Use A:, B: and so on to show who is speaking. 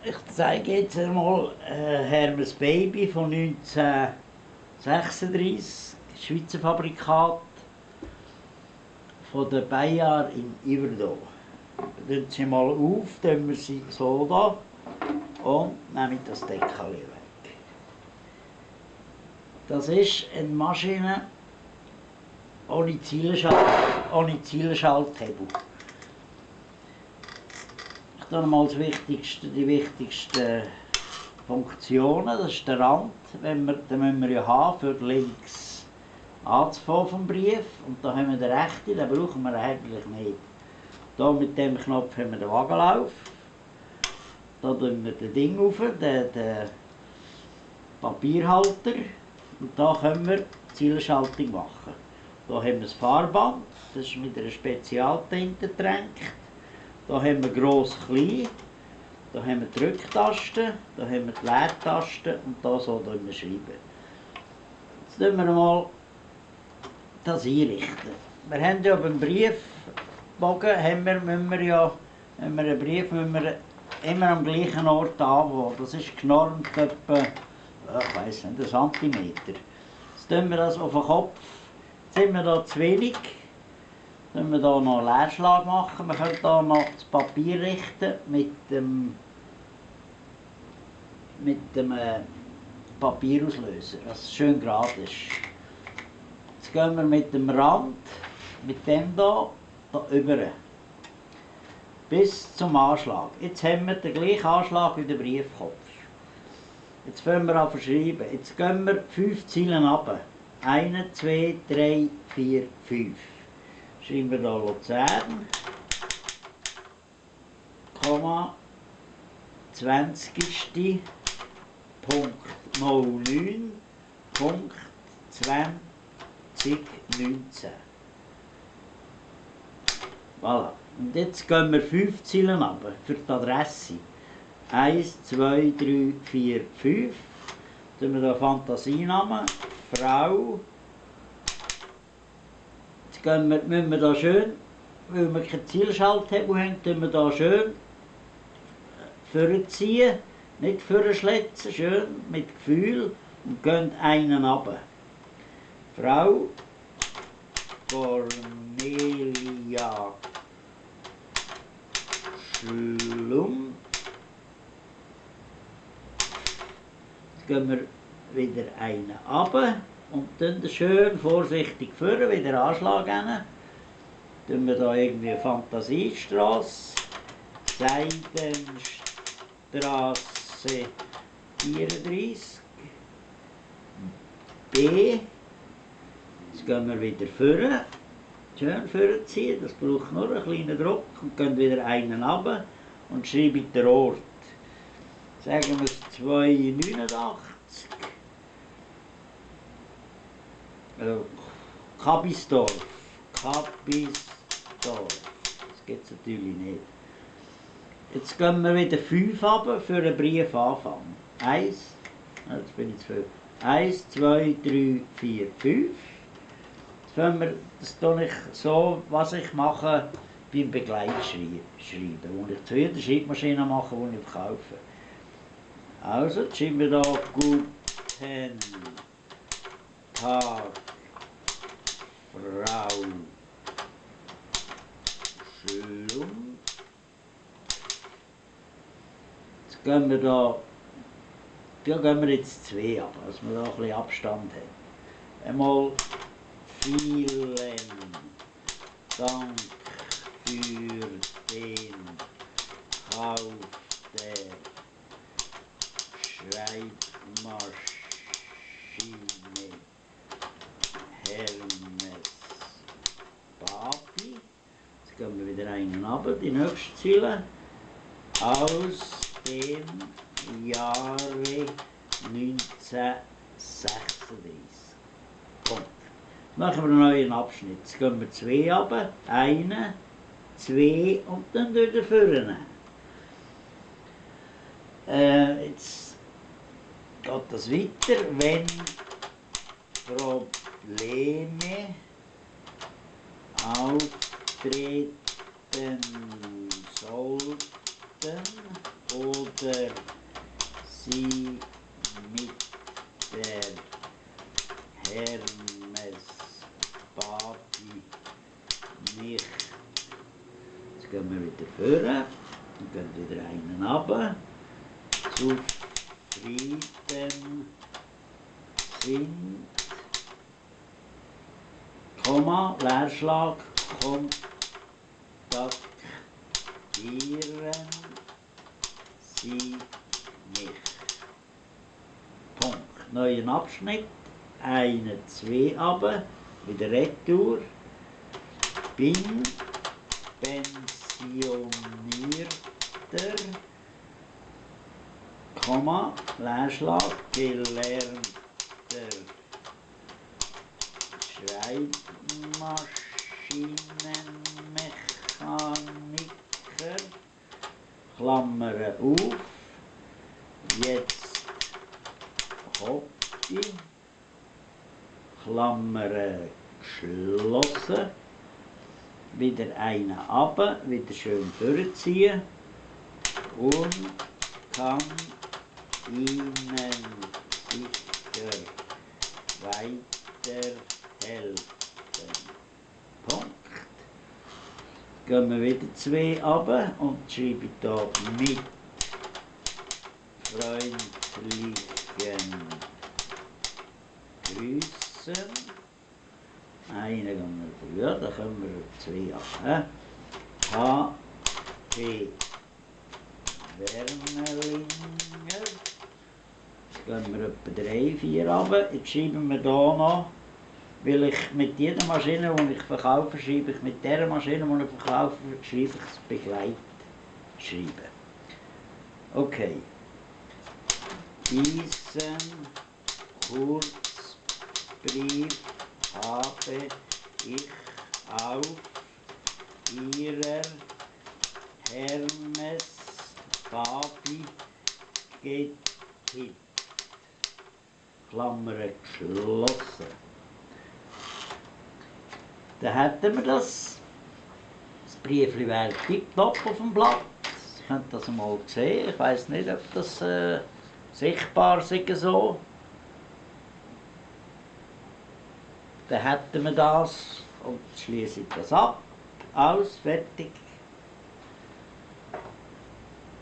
A: Ich zeige jetzt einmal Hermes Baby von 1936, Schweizer Fabrikat von der Bayard in Yverdon. Nehmen Sie mal auf, tun wir sie so da und nehmen das Deckel weg. Das ist eine Maschine ohne Zielschalthebel. Ich tue mal die wichtigsten Funktionen. Das ist der Rand, den müssen wir ja haben, für links anzufangen vom Brief. Und da haben wir den rechten, den brauchen wir eigentlich nicht. Hier mit dem Knopf haben wir den Wagenlauf. Da tun wir das Ding auf, den Papierhalter. Und da können wir die Zielschaltung machen. Hier haben wir das Fahrband, das ist mit einer Spezialtinte getränkt. Hier haben wir gross, klein. Hier haben wir die Drücktasten, hier haben wir die Leertasten und hier so schreiben wir schreiben. Jetzt tun wir mal das einrichten. Wir haben ja beim Briefbogen, müssen wir einen Brief immer am gleichen Ort anfangen. Das ist genormt etwa, ich weiss nicht, 1 Zentimeter. Jetzt tun wir das auf den Kopf. Jetzt sind wir hier zu wenig. Dann können wir hier noch einen Leerschlag machen. Wir können hier noch das Papier richten mit dem Papierauslöser, dass es schön gerade ist. Jetzt gehen wir mit dem Rand, mit dem hier über. Bis zum Anschlag. Jetzt haben wir den gleichen Anschlag wie der Briefkopf. Jetzt fangen wir an zu schreiben. Jetzt gehen wir 5 Zeilen runter. 1, 2, 3, 4, 5. Schreiben wir hier Luzern, Komma, 20. Punkt 09, Punkt 2019. Voilà. Und jetzt gehen wir 5 Zeilen runter für die Adresse. 1, 2, 3, 4, 5. Dann haben wir hier Fantasienamen, Frau. Jetzt müssen wir hier schön, weil wir keinen Zielschalthebel haben, tun wir hier schön vorziehen, nicht vorschlitzen, schön mit Gefühl und gehen einen runter. Frau Cornelia Schlum. Jetzt gehen wir wieder einen runter und dann schön vorsichtig führen, wieder Anschlag hin. Tun wir da irgendwie Fantasiestrasse, Seidenstrasse 34, B. Jetzt gehen wir wieder führen, schön vorziehen, das braucht nur einen kleinen Druck und gehen wieder einen runter und schreiben den Ort. Sagen wir es 289. Kabisdorf. Das gibt es natürlich nicht. Jetzt gehen wir wieder 5 runter für einen Brief anfangen. 1, jetzt bin ich zu viel. 1, 2, 3, 4, 5. Jetzt fangen wir, das tue ich so, was ich mache beim Begleitschreiben, wo ich zu jeder Schreibmaschine mache, die ich kaufe. Also, jetzt schreiben wir da Guten Tag, Frau Schlum. Jetzt gehen wir da gehen wir jetzt 2 ab, dass wir da ein bisschen Abstand haben. Einmal vielen Dank für den Kauf der Schreibmaschine Hermes Baby. Jetzt gehen wir wieder einen runter, die nächste Ziele. Aus dem Jahre 1936. Punkt. Machen wir einen neuen Abschnitt. Jetzt gehen wir 2 runter, 1, 2 und dann wieder vorne. Jetzt geht das weiter, wenn Probleme auftreten sollten oder sie mit der Hermes Babi nicht. Jetzt gehen wir wieder vorne und gehen wieder einen runter. Zufrieden sind, Komma, Leerschlag, kontaktieren Sie mich. Punkt. Neuen Abschnitt, 1, 2 runter, wieder Retour. Bin pensionierter, Komma, Leerschlag, gelernter Schreibmaschinenmechaniker, Klammer auf, jetzt Hobby, Klammer geschlossen, wieder einen runter, wieder schön durchziehen und kann Ihnen sicher weiterhelfen. Punkt. Gehen wir wieder 2 runter und schreibe hier mit freundlichen Grüßen. Einen gehen wir früher, da können wir 2 ab. H.P. Wernerlinger. Jetzt gehen wir etwa 3, 4 runter. Jetzt schreiben wir hier noch, weil ich mit jeder Maschine, die ich verkaufe, schreibe ich mit der Maschine, die ich verkaufe, schreibe ich das Begleitschreiben. Okay. Diesen Kurzbrief habe ich auf Ihrer Hermes Babi getippt. Klammer geschlossen. Dann hätten wir das. Das Briefchen wäre tipptopp auf dem Blatt. Ihr könnt das mal sehen. Ich weiss nicht, ob das sichtbar ist so. Dann hätten wir das und schließe ich das ab. Aus, fertig.